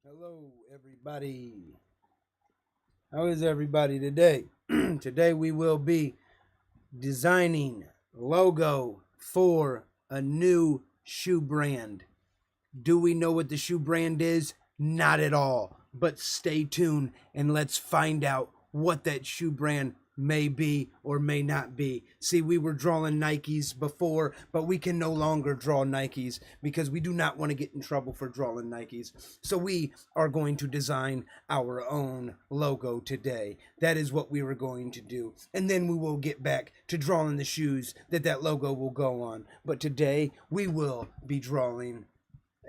Hello, everybody. How is everybody today? Today we will be designing logo for a new shoe brand. Do we know what the shoe brand is? Not at all. But stay tuned and let's find out what that shoe brand may be or may not be. See, we were drawing Nikes before, but we can no longer draw Nikes because we do not want to get in trouble for drawing Nikes. So we are going to design our own logo today. That is what we were going to do. And then we will get back to drawing the shoes that logo will go on. But today we will be drawing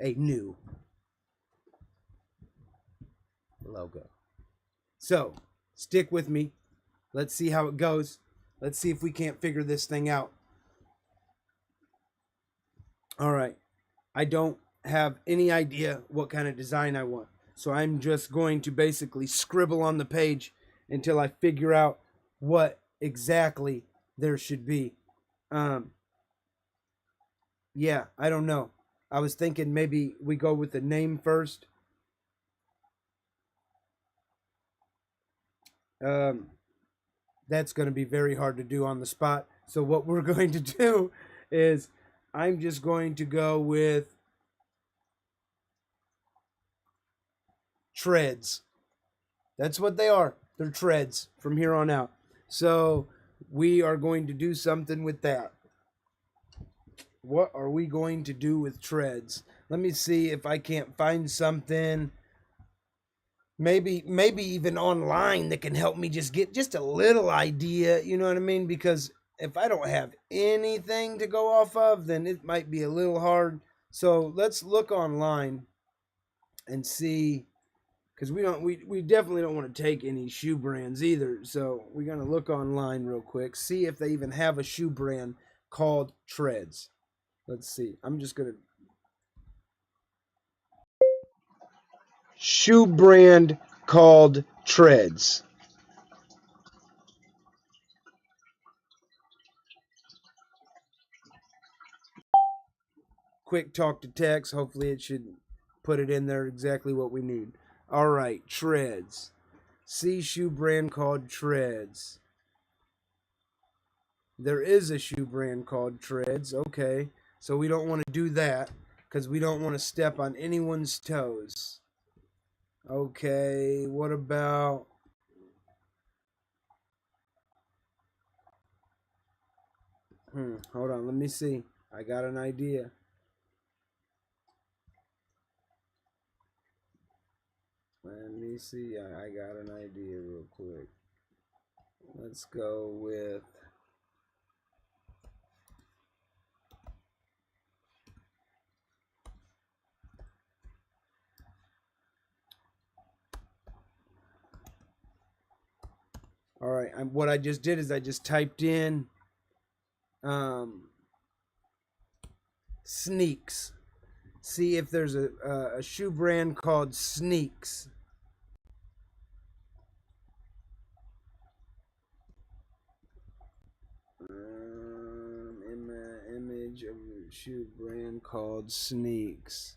a new logo. So stick with me. Let's see how it goes. Let's see if we can't figure this thing out. All right. I don't have any idea what kind of design I want. So I'm just going to basically scribble on the page until I figure out what exactly there should be. Yeah, I don't know. I was thinking maybe we go with the name first. That's going to be very hard to do on the spot. So what we're going to do is I'm just going to go with treads. That's what they are. They're treads from here on out. So we are going to do something with that. What are we going to do with treads? Let me see if I can't find something maybe even online that can help me just get just a little idea, you know what I mean? Because if I don't have anything to go off of, then it might be a little hard. So let's look online and see, because we definitely don't want to take any shoe brands either. So we're gonna look online real quick, see if they even have a shoe brand called Treads. Let's see. I'm just gonna shoe brand called Treads. Quick talk to text. Hopefully it should put it in there exactly what we need. All right, Treads. See shoe brand called Treads. There is a shoe brand called Treads. Okay. So we don't want to do that because we don't want to step on anyone's toes. Okay, what about hold on, let me see. I got an idea. Let me see. I got an idea real quick. Let's go with all right. What I just did is I just typed in Sneaks. See if there's a shoe brand called Sneaks. Image of a shoe brand called Sneaks.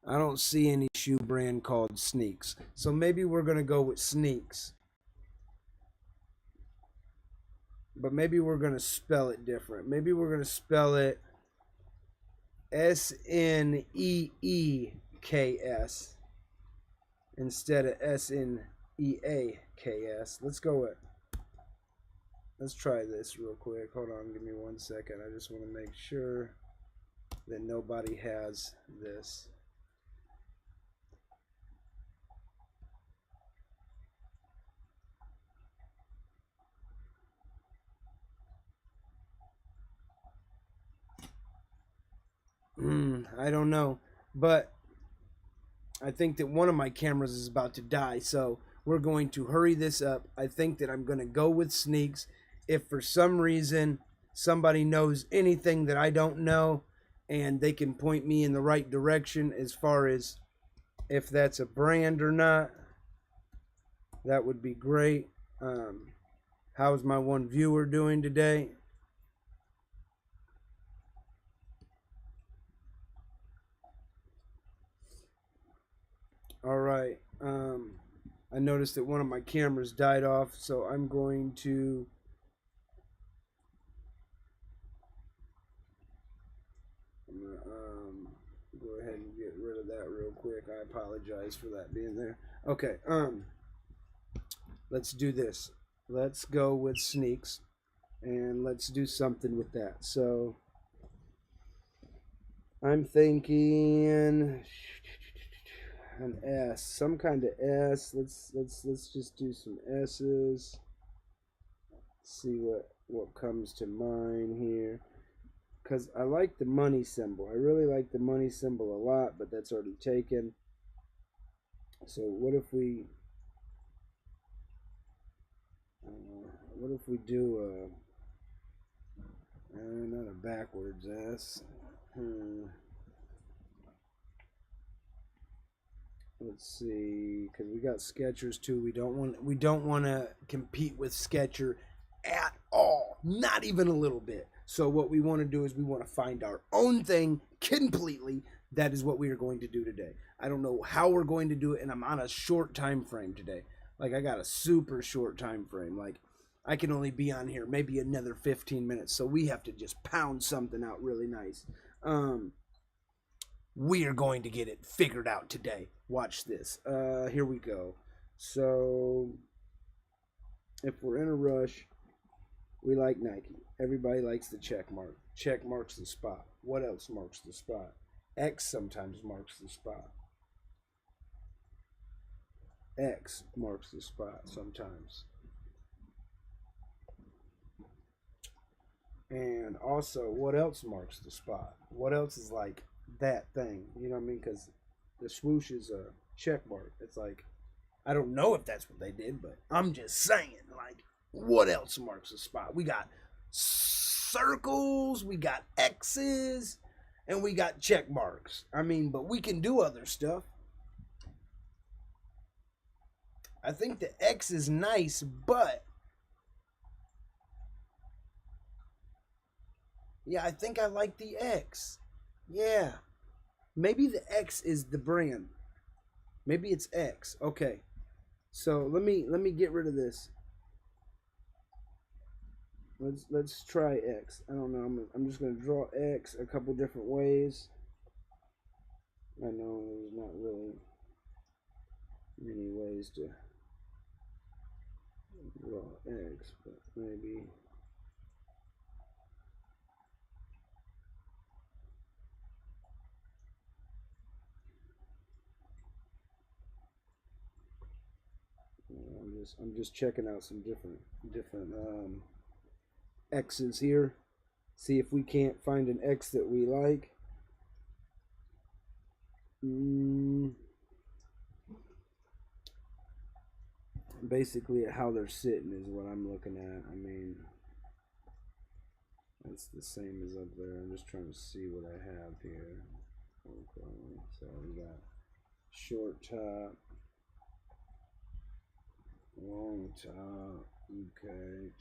I don't see any shoe brand called Sneaks. So maybe we're going to go with Sneaks. But maybe we're going to spell it different. Maybe we're going to spell it Sneeks instead of Sneaks. Let's try this real quick. Hold on, give me 1 second. I just want to make sure that nobody has this. I don't know, but I think that one of my cameras is about to die, so we're going to hurry this up. I think that I'm going to go with Sneaks. If for some reason somebody knows anything that I don't know and they can point me in the right direction as far as if that's a brand or not, that would be great. How's my one viewer doing today? All I noticed that one of my cameras died off, so I'm going to go ahead and get rid of that real quick. I apologize for that being there. Okay, let's do this. Let's go with sneaks, and let's do something with that. So I'm thinking an S, some kind of S. Let's just do some S's. See what comes to mind here. Because I like the money symbol. I really like the money symbol a lot, but that's already taken. So what if we do not a backwards S. Let's see, because we got Skechers too. We don't want to compete with Skechers at all, not even a little bit. So what we want to do is we want to find our own thing completely. That is what we are going to do today. I don't know how we're going to do it, and I'm on a short time frame today. Like, I got a super short time frame. Like, I can only be on here maybe another 15 minutes, so we have to just pound something out really nice. We are going to get it figured out today. Watch this. Here we go. So, if we're in a rush, we like Nike. Everybody likes the check mark. Check marks the spot. What else marks the spot? X sometimes marks the spot. X marks the spot sometimes. And also, what else marks the spot? What else is like that thing? You know what I mean? Because the swoosh is a check mark. It's like, I don't know if that's what they did, but I'm just saying, like, what else marks the spot? We got circles, we got X's, and we got check marks. I mean, but we can do other stuff. I think the X is nice, but yeah, I think I like the X. Yeah. Maybe the X is the brand. Maybe it's X. Okay. So let me get rid of this. Let's try X. I don't know. I'm just gonna draw X a couple different ways. I know there's not really many ways to draw X, but maybe. I'm just checking out some different X's here. See if we can't find an X that we like. Basically, how they're sitting is what I'm looking at. I mean, it's the same as up there. I'm just trying to see what I have here. Okay, so we got short top, long top. Okay.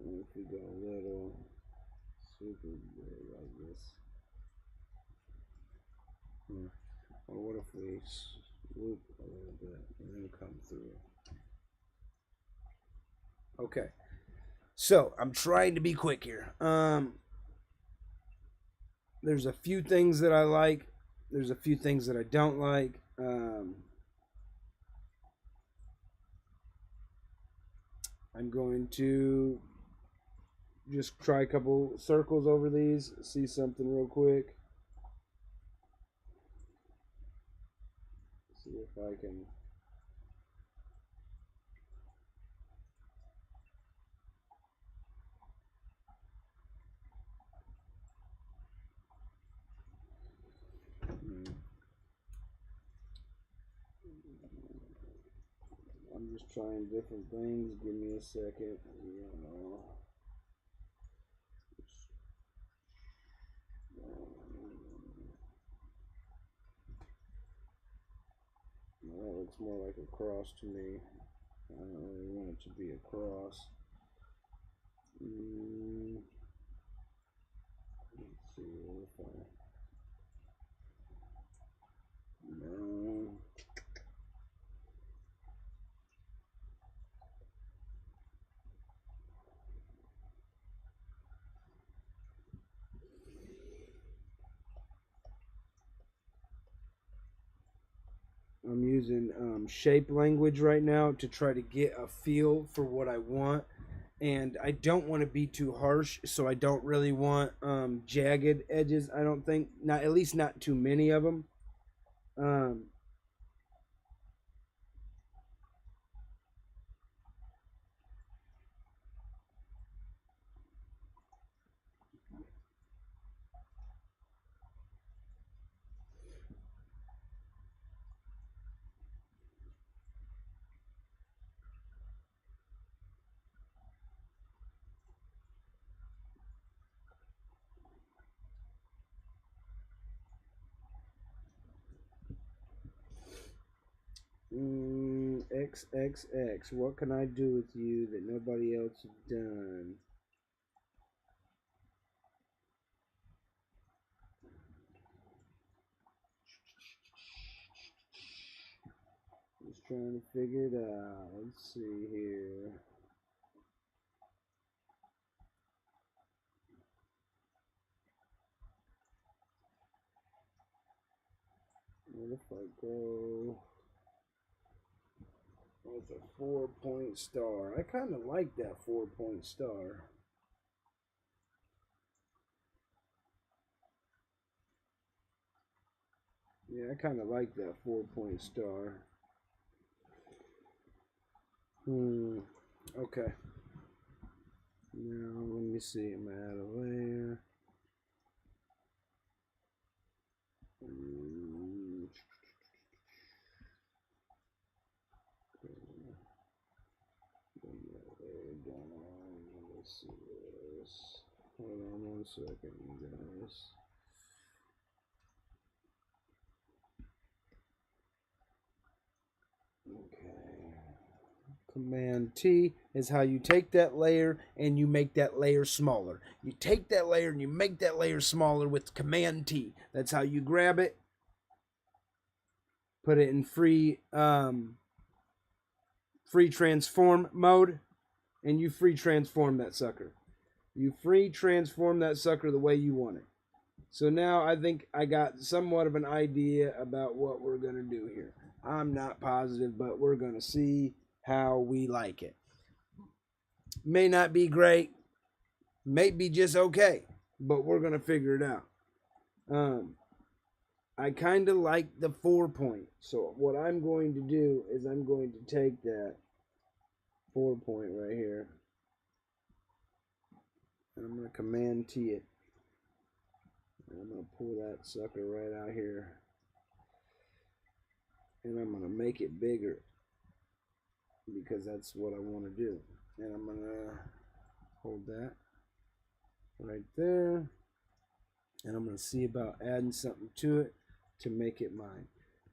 If we go a little super big like this. Or what if we swoop a little bit and then come through? Okay. So I'm trying to be quick here. There's a few things that I like. There's a few things that I don't like. I'm going to just try a couple circles over these, see something real quick. See if I can. I'm just trying different things. Give me a second. That looks more like a cross to me. I don't really want it to be a cross. Let's see if I. No. using shape language right now to try to get a feel for what I want. And I don't want to be too harsh, so I don't really want jagged edges. I don't think, not at least not too many of them. XXX. What can I do with you that nobody else has done? Just trying to figure it out. Let's see here. What if I go with a 4-point star? I kind of like that 4-point star. Yeah, I kind of like that 4-point star. Okay. Now, let me see. I'm going to add a layer. Let's see this. Hold on 1 second, you guys. Okay. Command T is how you take that layer and you make that layer smaller. You take that layer and you make that layer smaller with Command T. That's how you grab it, put it in free transform mode, and you free transform that sucker. You free transform that sucker the way you want it. So now I think I got somewhat of an idea about what we're going to do here. I'm not positive, but we're going to see how we like it. May not be great, may be just okay, but we're going to figure it out. I kind of like the 4-point. So what I'm going to do is I'm going to take that 4-point right here. And I'm going to Command T it. And I'm going to pull that sucker right out here. And I'm going to make it bigger, because that's what I want to do. And I'm going to hold that right there. And I'm going to see about adding something to it to make it mine.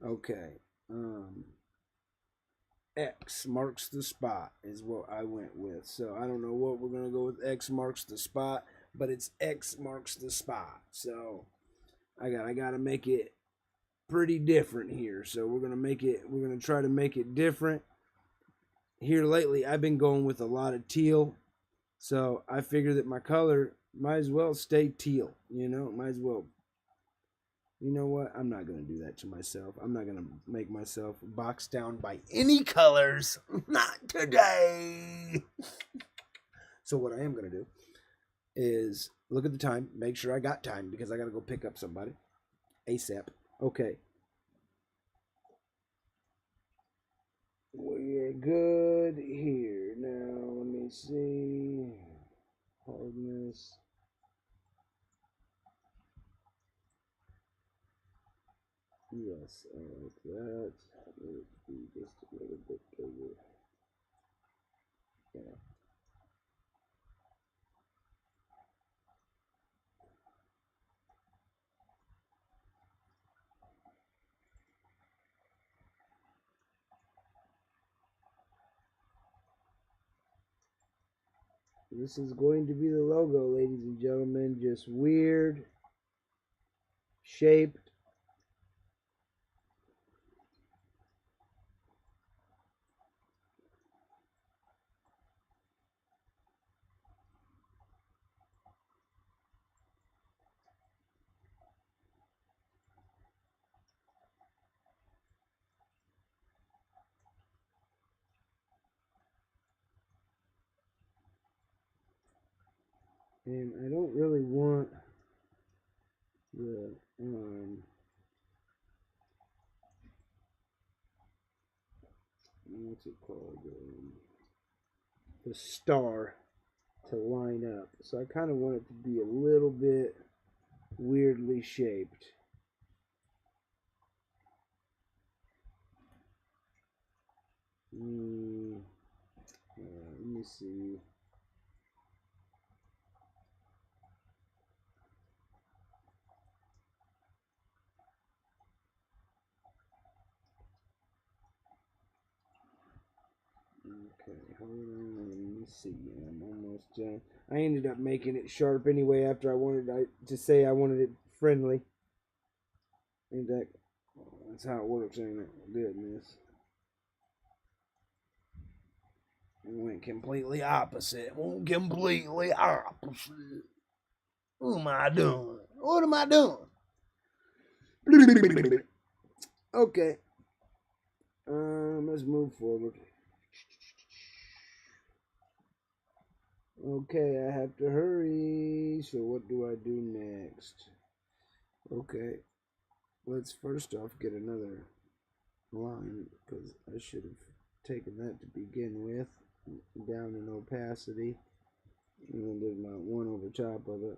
Okay. X marks the spot is what I went with. So I don't know what we're going to go with. X marks the spot, but it's X marks the spot. So I got to make it pretty different here. So we're going to try to make it different. Here lately, I've been going with a lot of teal. So I figure that my color might as well stay teal. Might as well. You know what? I'm not going to do that to myself. I'm not going to make myself boxed down by any colors. Not today. So what I am going to do is look at the time, make sure I got time, because I got to go pick up somebody ASAP. Okay. We're good here. Now, let me see. Hardness. Yes, I like that. Let it be just a little bit bigger. Yeah. This is going to be the logo, ladies and gentlemen. Just weird, shaped. And I don't really want the what's it called, the star to line up. So I kind of want it to be a little bit weirdly shaped. Let me see. Okay, hold on. Let me see. I'm almost done. I ended up making it sharp anyway after I wanted to say I wanted it friendly. Ain't that? That's how it works, ain't it? Goodness. It went completely opposite. Completely opposite. What am I doing? What am I doing? Okay. Let's move forward. Okay, I have to hurry. So what do I do next? Okay. Let's first off get another line because I should have taken that to begin with. Down in opacity. And then did my one over top of it.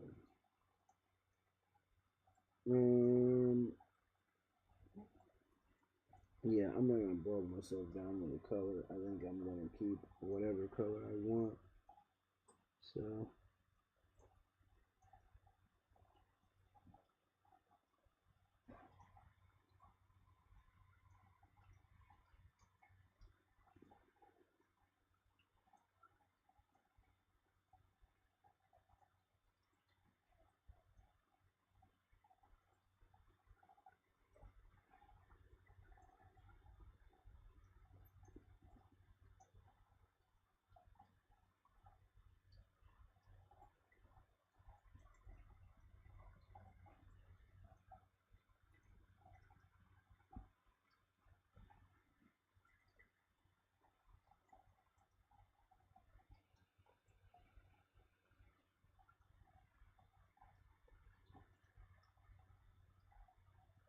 Yeah, I'm not gonna bog myself down with the color. I think I'm gonna keep whatever color I want. So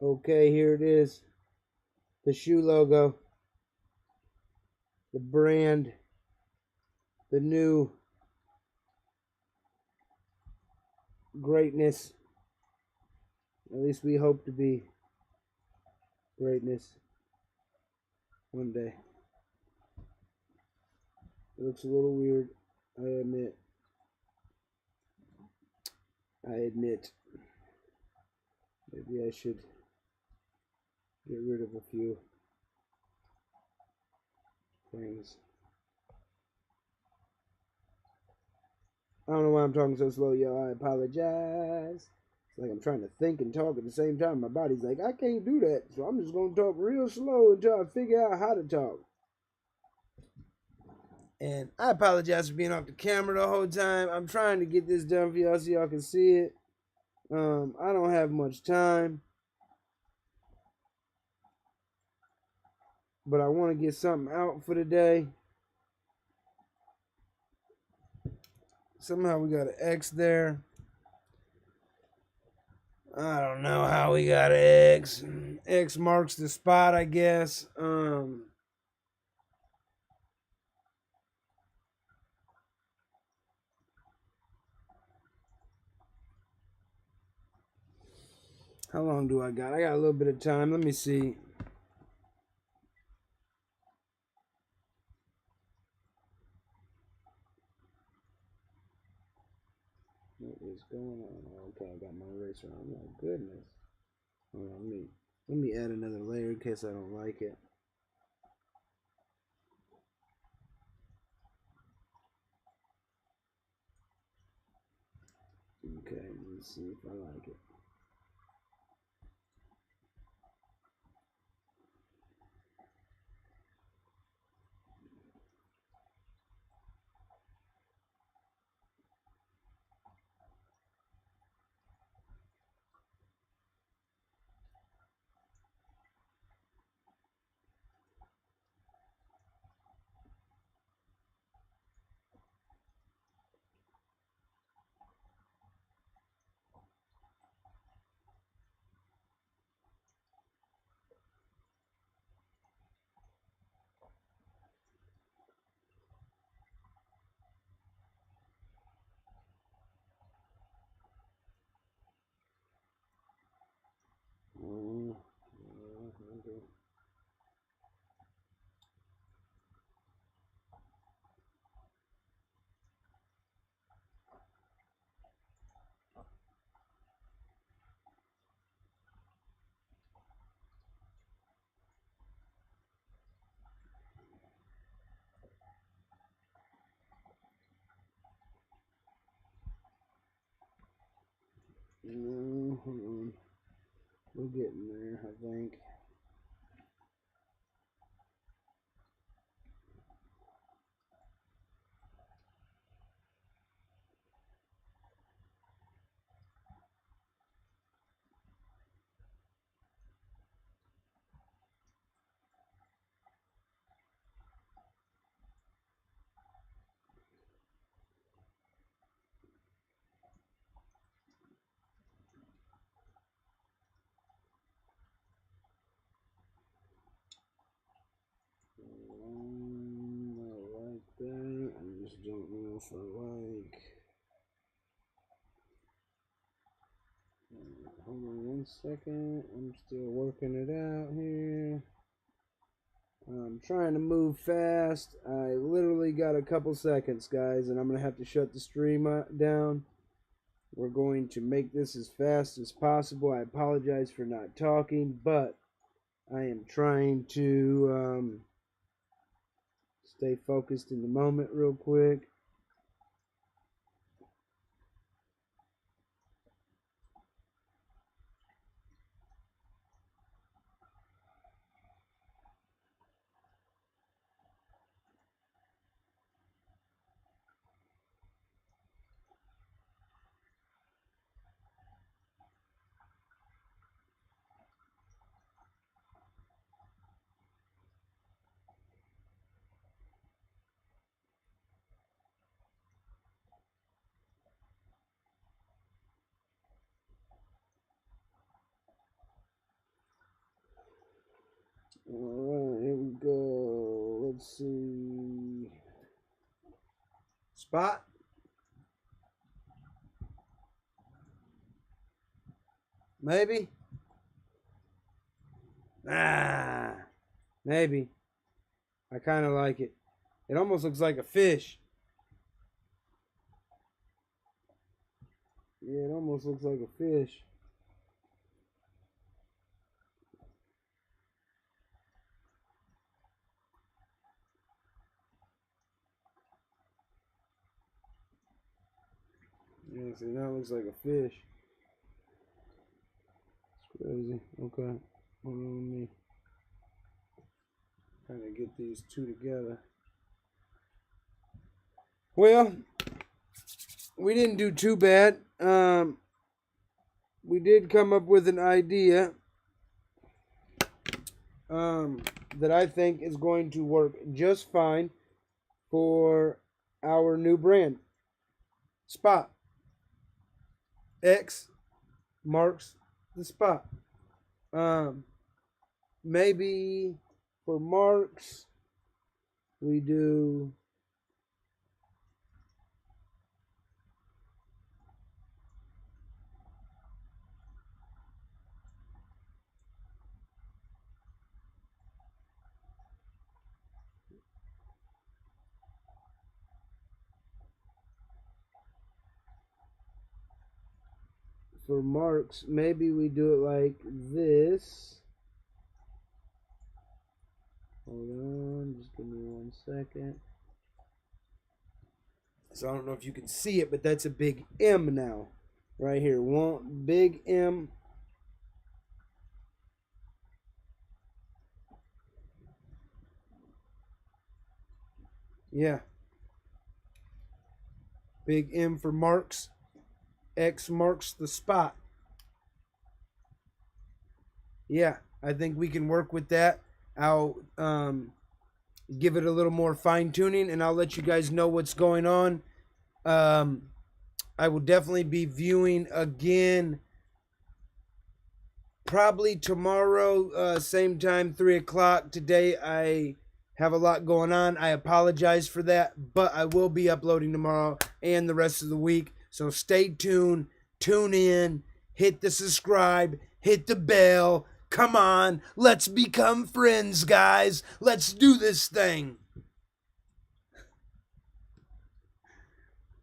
okay, here it is. The shoe logo. The brand. The new greatness. At least we hope to be greatness one day. It looks a little weird, I admit. Maybe I should get rid of a few things. I don't know why I'm talking so slow, y'all. I apologize. It's like I'm trying to think and talk at the same time. My body's like, I can't do that. So I'm just going to talk real slow until I figure out how to talk. And I apologize for being off the camera the whole time. I'm trying to get this done for y'all so y'all can see it. I don't have much time. But I want to get something out for the day. Somehow we got an X there. I don't know how we got an X. X marks the spot, I guess. How long do I got? I got a little bit of time. Let me see. What is going on? Okay, I got my eraser on. Oh my goodness. Hold on, let me add another layer in case I don't like it. Okay, let's see if I like it. No, hold on. We're getting there, I think. I like that. I just don't know if I like. Hold on 1 second. I'm still working it out here. I'm trying to move fast. I literally got a couple seconds, guys, and I'm going to have to shut the stream down. We're going to make this as fast as possible. I apologize for not talking, but I am trying to stay focused in the moment real quick. Alright, here we go. Let's see. Spot. Maybe. Maybe. I kind of like it. It almost looks like a fish. Yeah, it almost looks like a fish. Yeah, see, now it looks like a fish. It's crazy. Okay. Hold on, let me kind of get these two together. Well, we didn't do too bad. We did come up with an idea that I think is going to work just fine for our new brand. Spot. X marks the spot. Maybe for marks we do for marks, maybe we do it like this. Hold on, just give me 1 second. So I don't know if you can see it, but that's a big M now. Right here. One big M. Yeah. Big M for marks. X marks the spot. Yeah, I think we can work with that. I'll give it a little more fine tuning, and I'll let you guys know what's going on. I will definitely be viewing again probably tomorrow, same time, 3 o'clock. Today I have a lot going on. I apologize for that, but I will be uploading tomorrow and the rest of the week. So stay tuned, tune in, hit the subscribe, hit the bell. Come on, let's become friends, guys. Let's do this thing.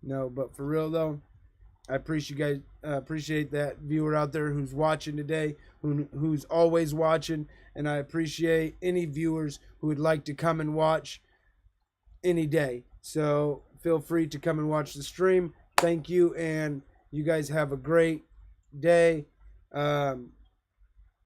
No, but for real though, I appreciate that viewer out there who's watching today, who's always watching, and I appreciate any viewers who would like to come and watch any day. So feel free to come and watch the stream. Thank you, and you guys have a great day.